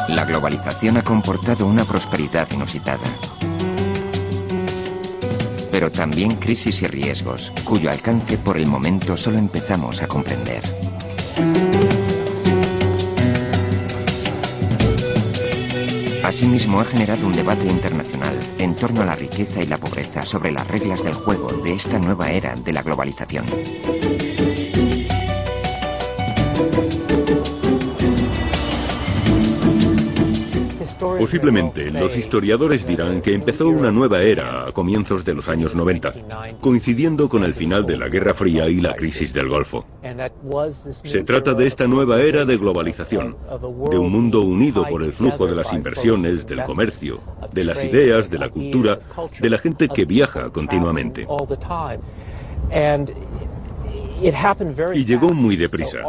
La globalización ha comportado una prosperidad inusitada, pero también crisis y riesgos, cuyo alcance por el momento solo empezamos a comprender. Asimismo, ha generado un debate internacional en torno a la riqueza y la pobreza sobre las reglas del juego de esta nueva era de la globalización. Posiblemente, los historiadores dirán que empezó una nueva era a comienzos de los años 90, coincidiendo con el final de la Guerra Fría y la crisis del Golfo. Se trata de esta nueva era de globalización, de un mundo unido por el flujo de las inversiones, del comercio, de las ideas, de la cultura, de la gente que viaja continuamente. Y llegó muy deprisa.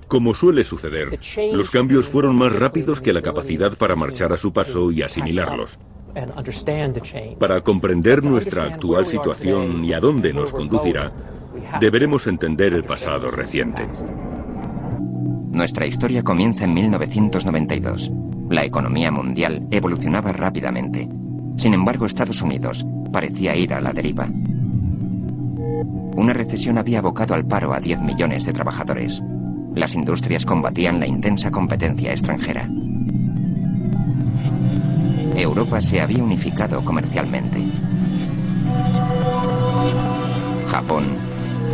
Como suele suceder, los cambios fueron más rápidos que la capacidad para marchar a su paso y asimilarlos. Para comprender nuestra actual situación y a dónde nos conducirá, deberemos entender el pasado reciente. Nuestra historia comienza en 1992. La economía mundial evolucionaba rápidamente. Sin embargo, Estados Unidos parecía ir a la deriva. Una recesión había abocado al paro a 10 millones de trabajadores. Las industrias combatían la intensa competencia extranjera. Europa se había unificado comercialmente. Japón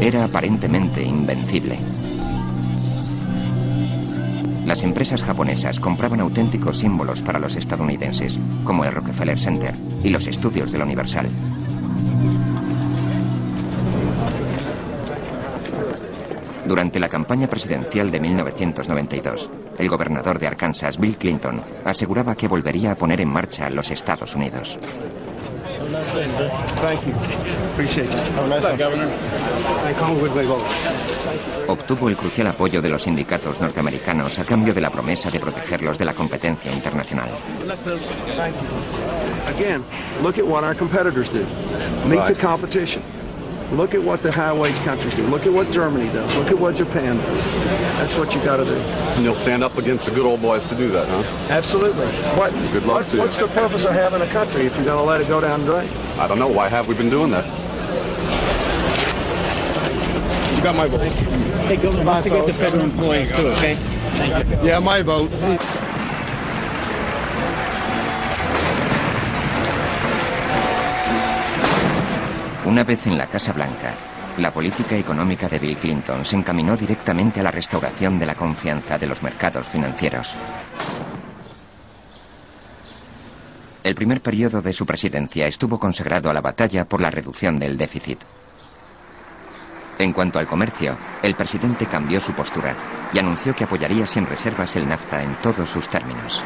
era aparentemente invencible. Las empresas japonesas compraban auténticos símbolos para los estadounidenses, como el Rockefeller Center y los estudios de la Universal. Durante la campaña presidencial de 1992, el gobernador de Arkansas, Bill Clinton, aseguraba que volvería a poner en marcha los Estados Unidos. Obtuvo el crucial apoyo de los sindicatos norteamericanos a cambio de la promesa de protegerlos de la competencia internacional. Look at what the high-wage countries do. Look at what Germany does. Look at what Japan does. That's what you got to do. And you'll stand up against the good old boys to do that, huh? Absolutely. Good luck to you. What's the purpose of having a country if you're going to let it go down the drain? I don't know. Why have we been doing that? You got my vote. Hey, Governor, don't forget the federal employees too, okay? Thank you. Yeah, my vote. Una vez en la Casa Blanca, la política económica de Bill Clinton se encaminó directamente a la restauración de la confianza de los mercados financieros. El primer periodo de su presidencia estuvo consagrado a la batalla por la reducción del déficit. En cuanto al comercio, el presidente cambió su postura y anunció que apoyaría sin reservas el NAFTA en todos sus términos.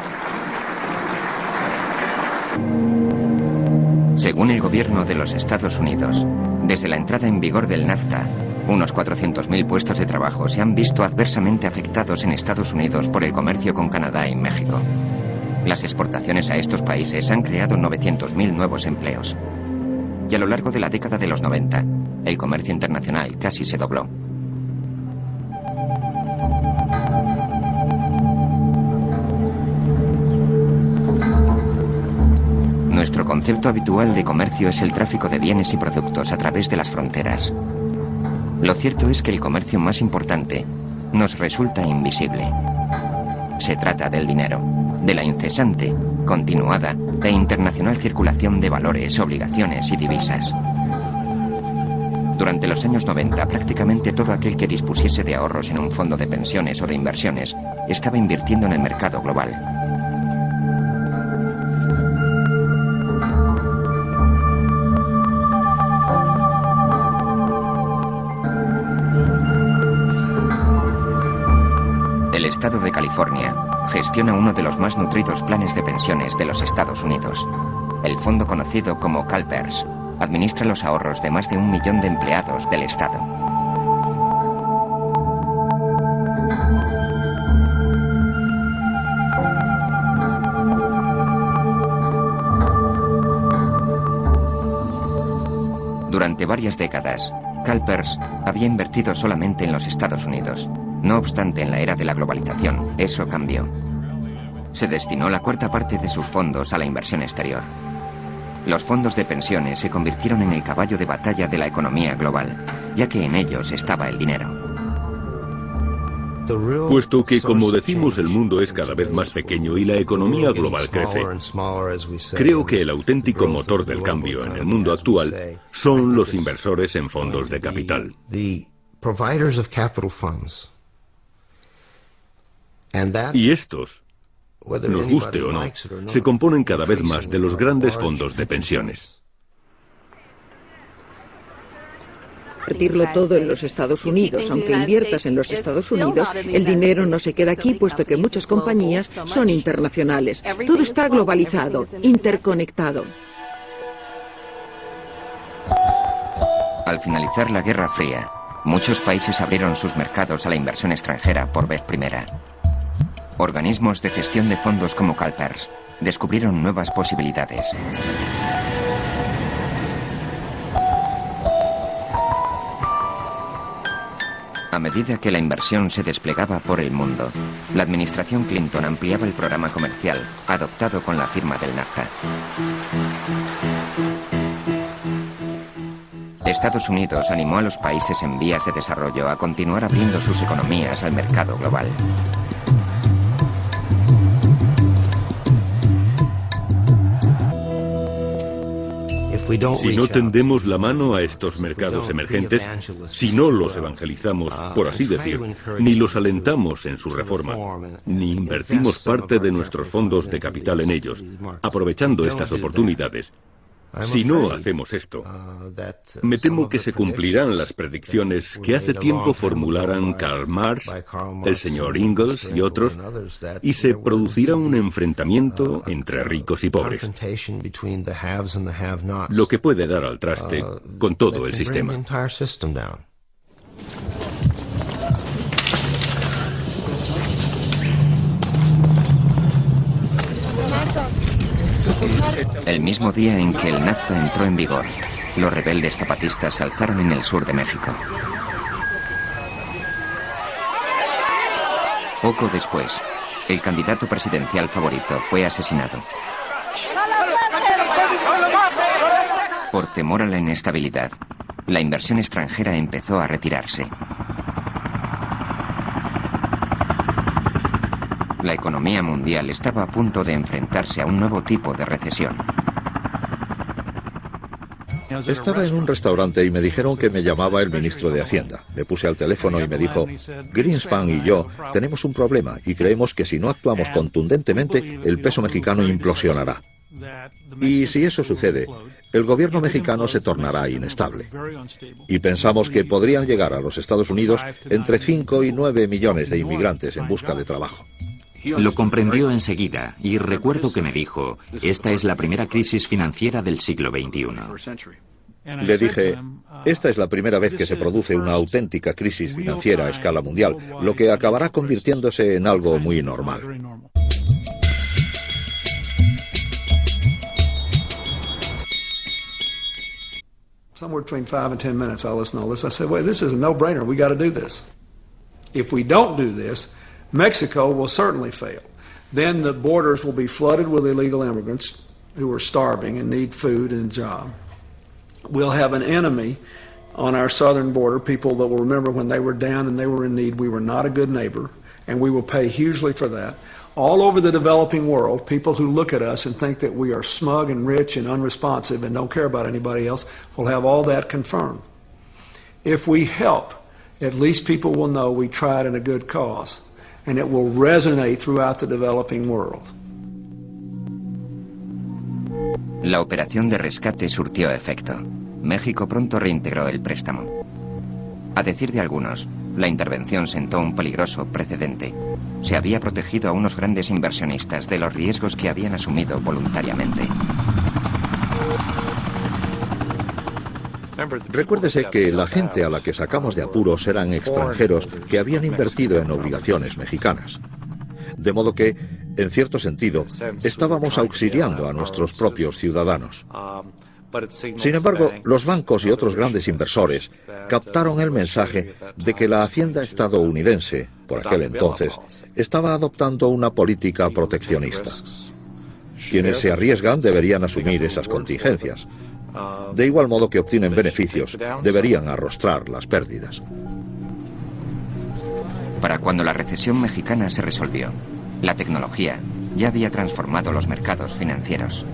Según el gobierno de los Estados Unidos, desde la entrada en vigor del NAFTA, unos 400.000 puestos de trabajo se han visto adversamente afectados en Estados Unidos por el comercio con Canadá y México. Las exportaciones a estos países han creado 900.000 nuevos empleos. Y a lo largo de la década de los 90, el comercio internacional casi se dobló. Nuestro concepto habitual de comercio es el tráfico de bienes y productos a través de las fronteras. Lo cierto es que el comercio más importante nos resulta invisible. Se trata del dinero, de la incesante, continuada e internacional circulación de valores, obligaciones y divisas. Durante los años 90, prácticamente todo aquel que dispusiese de ahorros en un fondo de pensiones o de inversiones estaba invirtiendo en el mercado global. El estado de California gestiona uno de los más nutridos planes de pensiones de los Estados Unidos. El fondo conocido como CalPERS administra los ahorros de más de 1 millón de empleados del estado. Durante varias décadas, CalPERS había invertido solamente en los Estados Unidos. No obstante, en la era de la globalización, eso cambió. se destinó la cuarta parte de sus fondos a la inversión exterior. Los fondos de pensiones se convirtieron en el caballo de batalla de la economía global, ya que en ellos estaba el dinero. Puesto que, como decimos, el mundo es cada vez más pequeño y la economía global crece, creo que el auténtico motor del cambio en el mundo actual son los inversores en fondos de capital. Y estos, nos guste o no, se componen cada vez más de los grandes fondos de pensiones. Invertirlo todo en los Estados Unidos. Aunque inviertas en los Estados Unidos, el dinero no se queda aquí, puesto que muchas compañías son internacionales. Todo está globalizado, interconectado. Al finalizar la Guerra Fría, muchos países abrieron sus mercados a la inversión extranjera por vez primera. Organismos de gestión de fondos como CalPERS descubrieron nuevas posibilidades. A medida que la inversión se desplegaba por el mundo, la administración Clinton ampliaba el programa comercial adoptado con la firma del NAFTA. Estados Unidos animó a los países en vías de desarrollo a continuar abriendo sus economías al mercado global. Si no tendemos la mano a estos mercados emergentes, si no los evangelizamos, por así decir, ni los alentamos en su reforma, ni invertimos parte de nuestros fondos de capital en ellos, aprovechando estas oportunidades, si no hacemos esto, me temo que se cumplirán las predicciones que hace tiempo formularan Karl Marx, el señor Ingalls y otros, y se producirá un enfrentamiento entre ricos y pobres, lo que puede dar al traste con todo el sistema. El mismo día en que el NAFTA entró en vigor, los rebeldes zapatistas se alzaron en el sur de México. Poco después, el candidato presidencial favorito fue asesinado. Por temor a la inestabilidad, la inversión extranjera empezó a retirarse. La economía mundial estaba a punto de enfrentarse a un nuevo tipo de recesión. Estaba en un restaurante y me dijeron que me llamaba el ministro de Hacienda. Me puse al teléfono y me dijo: Greenspan y yo tenemos un problema y creemos que si no actuamos contundentemente, el peso mexicano implosionará. Y si eso sucede, el gobierno mexicano se tornará inestable. Y pensamos que podrían llegar a los Estados Unidos entre 5 y 9 millones de inmigrantes en busca de trabajo. Lo comprendió enseguida y recuerdo que me dijo: esta es la primera crisis financiera del siglo XXI. Le dije: esta es la primera vez que se produce una auténtica crisis financiera a escala mundial, lo que acabará convirtiéndose en algo muy normal. Somewhere between 5 and 10 minutes, I listened to all this. I said, wait, this is a no-brainer. We got to do this. If we don't do this, Mexico will certainly fail. Then the borders will be flooded with illegal immigrants who are starving and need food and a job. We'll have an enemy on our southern border, people that will remember when they were down and they were in need, we were not a good neighbor, and we will pay hugely for that. All over the developing world, people who look at us and think that we are smug and rich and unresponsive and don't care about anybody else will have all that confirmed. If we help, at least people will know we tried in a good cause, and it will resonate throughout the developing world. La operación de rescate surtió efecto. México pronto reintegró el préstamo. A decir de algunos, la intervención sentó un peligroso precedente. Se había protegido a unos grandes inversionistas de los riesgos que habían asumido voluntariamente. Recuérdese que la gente a la que sacamos de apuros eran extranjeros que habían invertido en obligaciones mexicanas. De modo que, en cierto sentido, estábamos auxiliando a nuestros propios ciudadanos. Sin embargo, los bancos y otros grandes inversores captaron el mensaje de que la Hacienda estadounidense, por aquel entonces, estaba adoptando una política proteccionista. Quienes se arriesgan deberían asumir esas contingencias. De igual modo que obtienen beneficios, deberían arrostrar las pérdidas. Para cuando la recesión mexicana se resolvió, la tecnología ya había transformado los mercados financieros.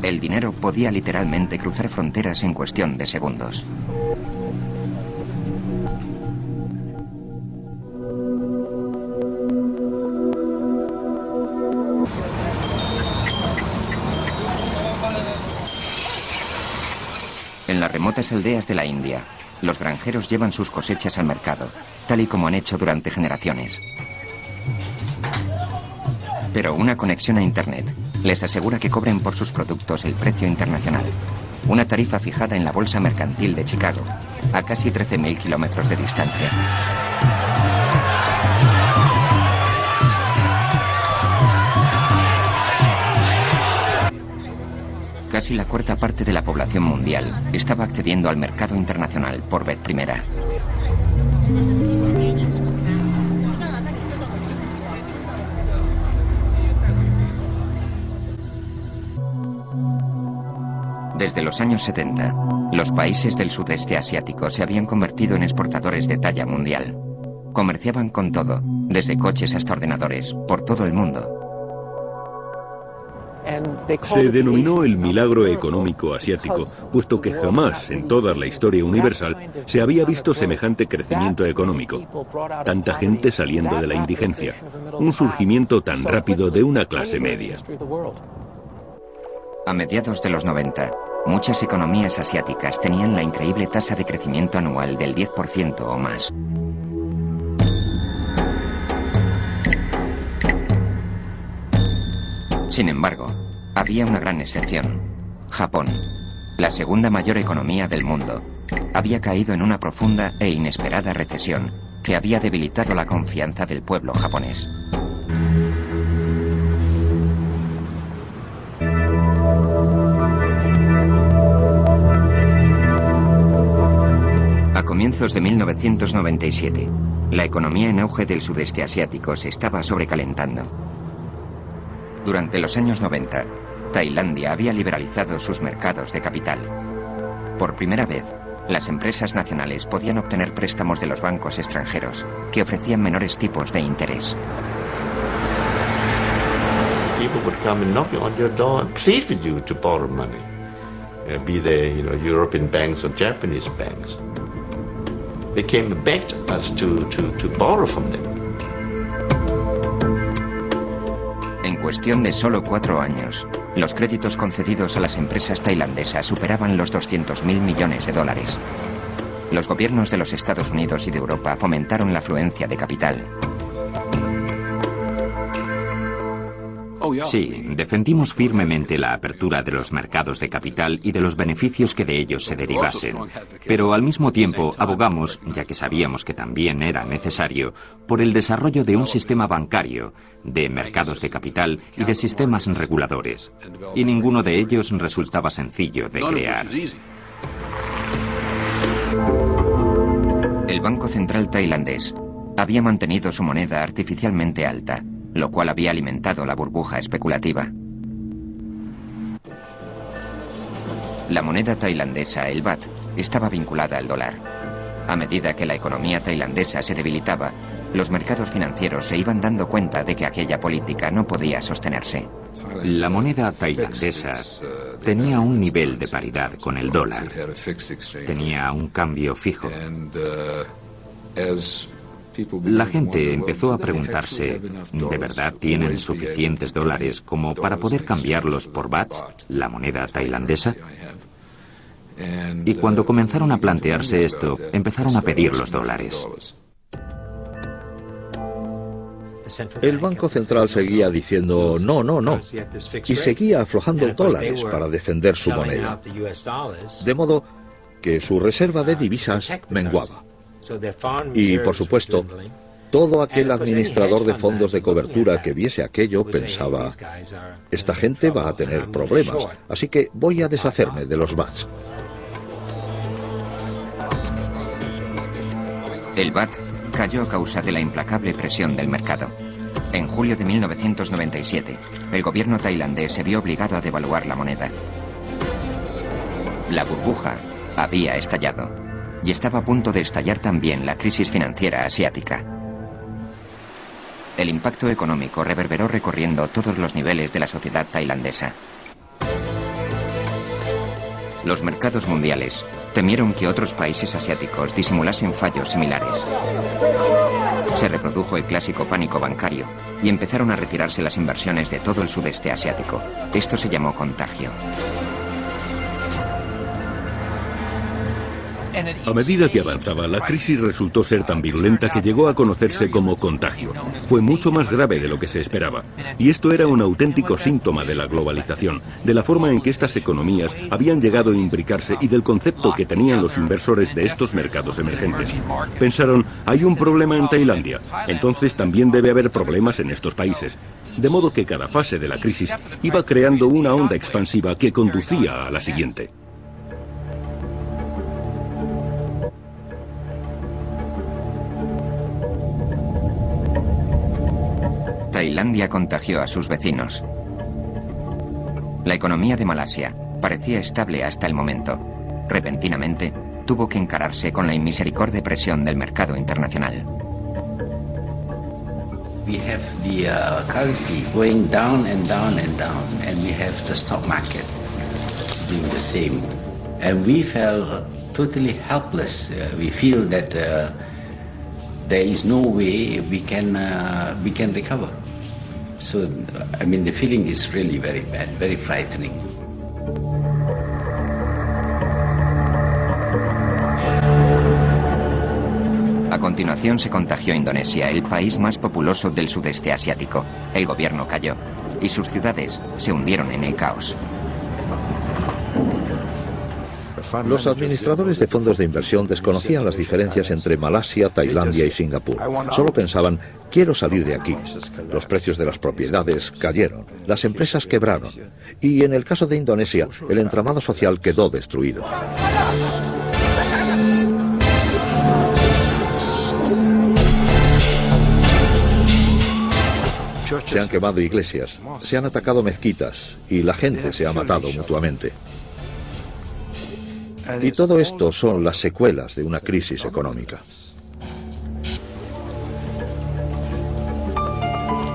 El dinero podía literalmente cruzar fronteras en cuestión de segundos. En las remotas aldeas de la India, los granjeros llevan sus cosechas al mercado, tal y como han hecho durante generaciones. Pero una conexión a Internet les asegura que cobren por sus productos el precio internacional, una tarifa fijada en la Bolsa Mercantil de Chicago, a casi 13.000 kilómetros de distancia. Casi la cuarta parte de la población mundial estaba accediendo al mercado internacional por vez primera. Desde los años 70, los países del sudeste asiático se habían convertido en exportadores de talla mundial. Comerciaban con todo, desde coches hasta ordenadores, por todo el mundo. Se denominó el milagro económico asiático, puesto que jamás en toda la historia universal se había visto semejante crecimiento económico. Tanta gente saliendo de la indigencia, un surgimiento tan rápido de una clase media. A mediados de los 90, muchas economías asiáticas tenían la increíble tasa de crecimiento anual del 10% o más. Sin embargo, había una gran excepción. Japón, la segunda mayor economía del mundo, había caído en una profunda e inesperada recesión que había debilitado la confianza del pueblo japonés. A comienzos de 1997, la economía en auge del sudeste asiático se estaba sobrecalentando. Durante los años 90, Tailandia había liberalizado sus mercados de capital. Por primera vez, las empresas nacionales podían obtener préstamos de los bancos extranjeros, que ofrecían menores tipos de interés. People would come and knock on your door and plead with you to borrow money, be they, European banks or Japanese banks. They came and begged us to borrow from them. En cuestión de solo 4 años, los créditos concedidos a las empresas tailandesas superaban los 200.000 millones de dólares. Los gobiernos de los Estados Unidos y de Europa fomentaron la afluencia de capital. Sí, defendimos firmemente la apertura de los mercados de capital y de los beneficios que de ellos se derivasen. Pero al mismo tiempo abogamos, ya que sabíamos que también era necesario, por el desarrollo de un sistema bancario, de mercados de capital y de sistemas reguladores. Y ninguno de ellos resultaba sencillo de crear. El Banco Central tailandés había mantenido su moneda artificialmente alta, lo cual había alimentado la burbuja especulativa. La moneda tailandesa, el baht, estaba vinculada al dólar. A medida que la economía tailandesa se debilitaba, los mercados financieros se iban dando cuenta de que aquella política no podía sostenerse. La moneda tailandesa tenía un nivel de paridad con el dólar. Tenía un cambio fijo. La gente empezó a preguntarse, ¿de verdad tienen suficientes dólares como para poder cambiarlos por bahts, la moneda tailandesa? Y cuando comenzaron a plantearse esto, empezaron a pedir los dólares. El Banco Central seguía diciendo no, no, no, y seguía aflojando dólares para defender su moneda, de modo que su reserva de divisas menguaba. Y, por supuesto, Todo aquel administrador de fondos de cobertura que viese aquello pensaba, esta gente va a tener problemas, así que voy a deshacerme de los BATs. El BAT cayó a causa de la implacable presión del mercado. En julio de 1997, el gobierno tailandés se vio obligado a devaluar la moneda. La burbuja había estallado y estaba a punto de estallar también la crisis financiera asiática. El impacto económico reverberó recorriendo todos los niveles de la sociedad tailandesa. Los mercados mundiales temieron que otros países asiáticos disimulasen fallos similares. Se reprodujo el clásico pánico bancario y empezaron a retirarse las inversiones de todo el sudeste asiático. Esto se llamó contagio. A medida que avanzaba, la crisis resultó ser tan virulenta que llegó a conocerse como contagio. Fue mucho más grave de lo que se esperaba. Y esto era un auténtico síntoma de la globalización, de la forma en que estas economías habían llegado a imbricarse y del concepto que tenían los inversores de estos mercados emergentes. Pensaron, hay un problema en Tailandia, entonces también debe haber problemas en estos países. De modo que cada fase de la crisis iba creando una onda expansiva que conducía a la siguiente. Tailandia contagió a sus vecinos. La economía de Malasia parecía estable hasta el momento. Repentinamente, tuvo que encararse con la inmisericordia presión del mercado internacional. We have the currency going down and down and down, and we have the stock market doing the same. And we felt totally helpless. We feel that there is no way we can recover. So, I mean, the feeling is really very bad, very frightening. A continuación se contagió Indonesia, el país más populoso del sudeste asiático. El gobierno cayó y sus ciudades se hundieron en el caos. Los administradores de fondos de inversión desconocían las diferencias entre Malasia, Tailandia y Singapur. Solo pensaban, quiero salir de aquí. Los precios de las propiedades cayeron, las empresas quebraron y en el caso de Indonesia, el entramado social quedó destruido. Se han quemado iglesias, se han atacado mezquitas y la gente se ha matado mutuamente. Y todo esto son las secuelas de una crisis económica.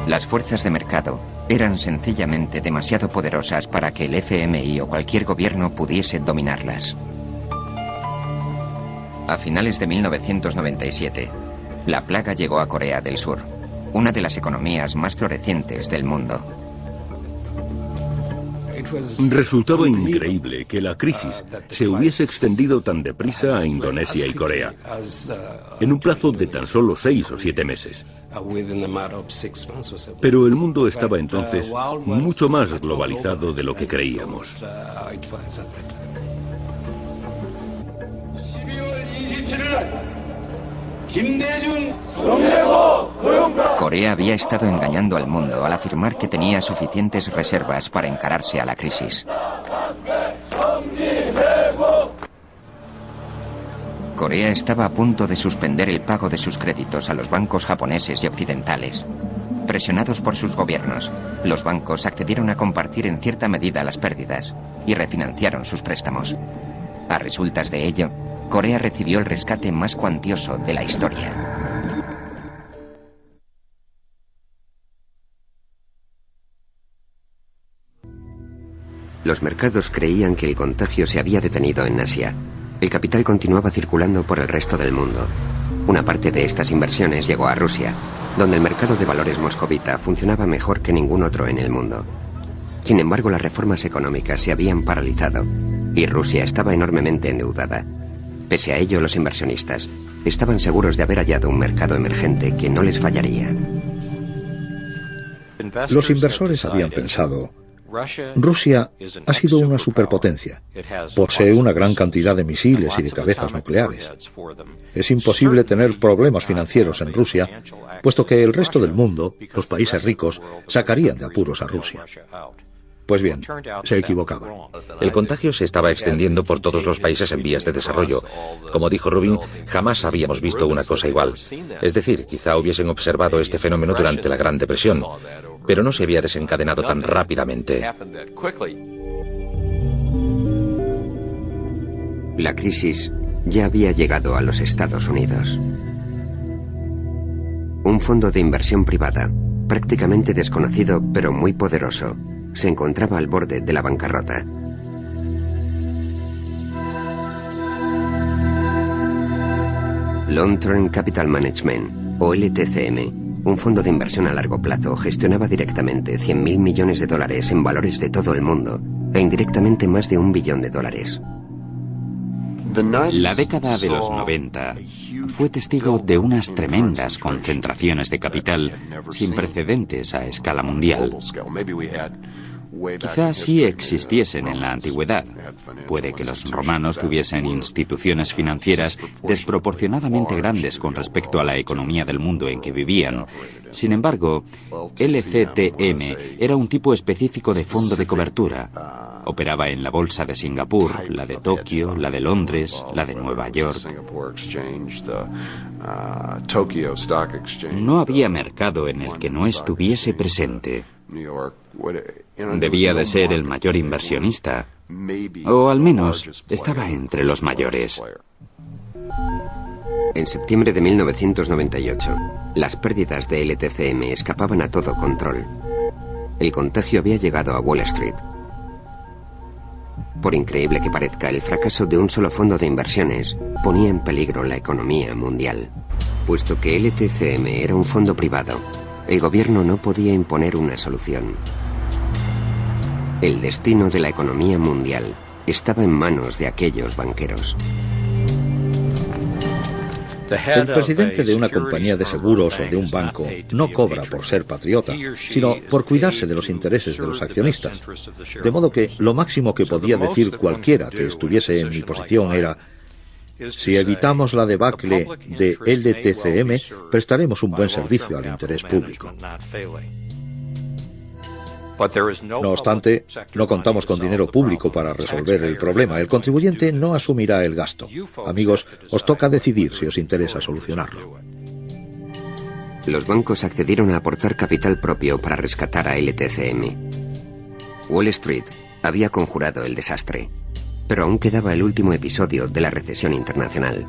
Las fuerzas de mercado eran sencillamente demasiado poderosas para que el FMI o cualquier gobierno pudiese dominarlas. A finales de 1997, la plaga llegó a Corea del Sur, una de las economías más florecientes del mundo. Resultaba increíble que la crisis se hubiese extendido tan deprisa a Indonesia y Corea, en un plazo de tan solo 6 o 7 meses. Pero el mundo estaba entonces mucho más globalizado de lo que creíamos. Corea había estado engañando al mundo al afirmar que tenía suficientes reservas para encararse a la crisis. Corea estaba a punto de suspender el pago de sus créditos a los bancos japoneses y occidentales. Presionados por sus gobiernos, los bancos accedieron a compartir en cierta medida las pérdidas y refinanciaron sus préstamos. A resultas de ello, Corea recibió el rescate más cuantioso de la historia. Los mercados creían que el contagio se había detenido en Asia. El capital continuaba circulando por el resto del mundo. Una parte de estas inversiones llegó a Rusia, donde el mercado de valores moscovita funcionaba mejor que ningún otro en el mundo. Sin embargo, las reformas económicas se habían paralizado y Rusia estaba enormemente endeudada. Pese a ello, los inversionistas estaban seguros de haber hallado un mercado emergente que no les fallaría. Los inversores habían pensado, Rusia ha sido una superpotencia. Posee una gran cantidad de misiles y de cabezas nucleares. Es imposible tener problemas financieros en Rusia, puesto que el resto del mundo, los países ricos, sacarían de apuros a Rusia. Pues bien, se equivocaban. El contagio se estaba extendiendo por todos los países en vías de desarrollo. Como dijo Rubin, jamás habíamos visto una cosa igual. Es decir, quizá hubiesen observado este fenómeno durante la Gran Depresión, pero no se había desencadenado tan rápidamente. La crisis ya había llegado a los Estados Unidos. Un fondo de inversión privada, prácticamente desconocido pero muy poderoso, se encontraba al borde de la bancarrota. Long Term Capital Management, o LTCM, un fondo de inversión a largo plazo, gestionaba directamente $100.000 millones en valores de todo el mundo e indirectamente más de $1 billón. La década de los 90 fue testigo de unas tremendas concentraciones de capital sin precedentes a escala mundial. Quizás sí existiesen en la antigüedad. Puede que los romanos tuviesen instituciones financieras desproporcionadamente grandes con respecto a la economía del mundo en que vivían. Sin embargo, LCTM era un tipo específico de fondo de cobertura. Operaba en la bolsa de Singapur, la de Tokio, la de Londres, la de Nueva York. No había mercado en el que no estuviese presente. Debía de ser el mayor inversionista, o al menos estaba entre los mayores. En septiembre de 1998, las pérdidas de LTCM escapaban a todo control. El contagio había llegado a Wall Street. Por increíble que parezca, el fracaso de un solo fondo de inversiones ponía en peligro la economía mundial. Puesto que LTCM era un fondo privado, el gobierno no podía imponer una solución. El destino de la economía mundial estaba en manos de aquellos banqueros. El presidente de una compañía de seguros o de un banco no cobra por ser patriota, sino por cuidarse de los intereses de los accionistas. De modo que lo máximo que podía decir cualquiera que estuviese en mi posición era: si evitamos la debacle de LTCM, prestaremos un buen servicio al interés público. No obstante, no contamos con dinero público para resolver el problema. El contribuyente no asumirá el gasto. Amigos, os toca decidir si os interesa solucionarlo. Los bancos accedieron a aportar capital propio para rescatar a LTCM. Wall Street había conjurado el desastre, pero aún quedaba el último episodio de la recesión internacional.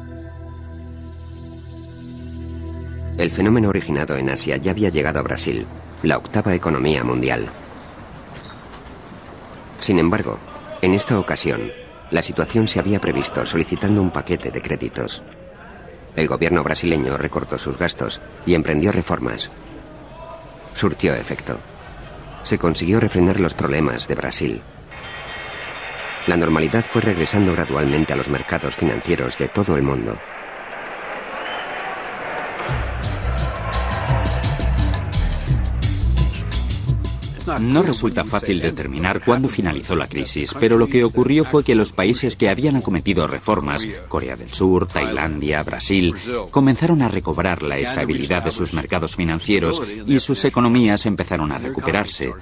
El fenómeno originado en Asia ya había llegado a Brasil, la octava economía mundial. Sin embargo, en esta ocasión, la situación se había previsto solicitando un paquete de créditos. El gobierno brasileño recortó sus gastos y emprendió reformas. Surtió efecto. Se consiguió refrenar los problemas de Brasil. La normalidad fue regresando gradualmente a los mercados financieros de todo el mundo. No resulta fácil determinar cuándo finalizó la crisis, pero lo que ocurrió fue que los países que habían acometido reformas, Corea del Sur, Tailandia, Brasil, comenzaron a recobrar la estabilidad de sus mercados financieros y sus economías empezaron a recuperarse.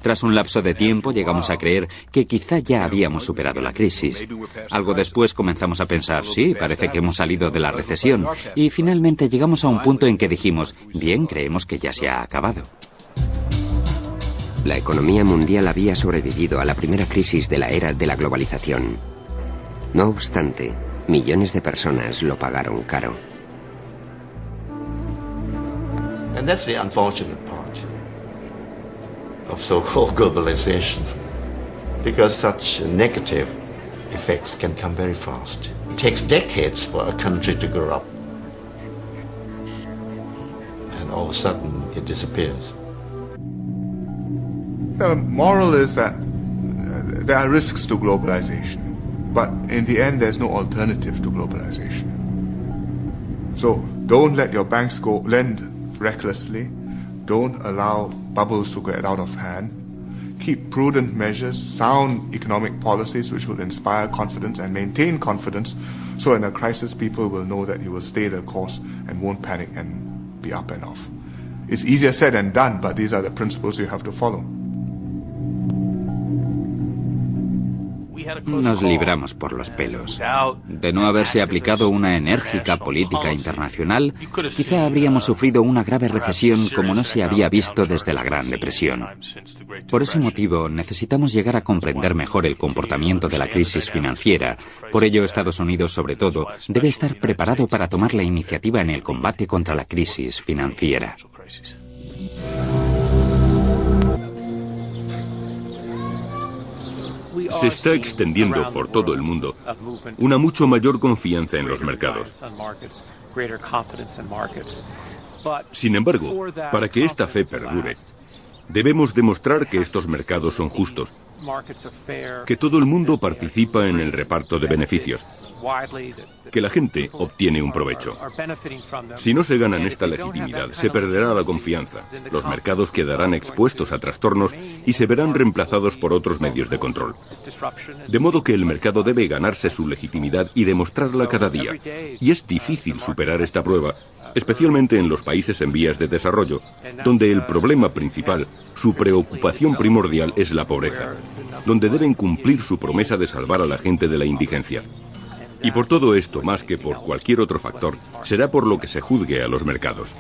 Tras un lapso de tiempo llegamos a creer que quizá ya habíamos superado la crisis. Algo después comenzamos a pensar, sí, parece que hemos salido de la recesión, y finalmente llegamos a un punto en que dijimos, bien, creemos que ya se ha acabado. La economía mundial había sobrevivido a la primera crisis de la era de la globalización. No obstante, millones de personas lo pagaron caro. And that's the unfortunate part of so-called globalization, because such negative effects can come very fast. It takes decades for a country to grow up, and all of a sudden it disappears. The moral is that there are risks to globalization, but in the end there's no alternative to globalization. So don't let your banks lend recklessly. Don't allow bubbles to get out of hand. keep prudent measures, sound economic policies which will inspire confidence and maintain confidence, so in a crisis people will know that you will stay the course and won't panic and be up and off. It's easier said than done, but these are the principles you have to follow. Nos libramos por los pelos. De no haberse aplicado una enérgica política internacional, quizá habríamos sufrido una grave recesión como no se había visto desde la Gran Depresión. Por ese motivo, necesitamos llegar a comprender mejor el comportamiento de la crisis financiera. Por ello, Estados Unidos, sobre todo, debe estar preparado para tomar la iniciativa en el combate contra la crisis financiera. Se está extendiendo por todo el mundo una mucho mayor confianza en los mercados. Sin embargo, para que esta fe perdure, debemos demostrar que estos mercados son justos, que todo el mundo participa en el reparto de beneficios, que la gente obtiene un provecho. Si no se ganan esta legitimidad, se perderá la confianza, los mercados quedarán expuestos a trastornos y se verán reemplazados por otros medios de control. De modo que el mercado debe ganarse su legitimidad y demostrarla cada día. Y es difícil superar esta prueba, especialmente en los países en vías de desarrollo, donde el problema principal, su preocupación primordial es la pobreza, donde deben cumplir su promesa de salvar a la gente de la indigencia. Y por todo esto, más que por cualquier otro factor, será por lo que se juzgue a los mercados.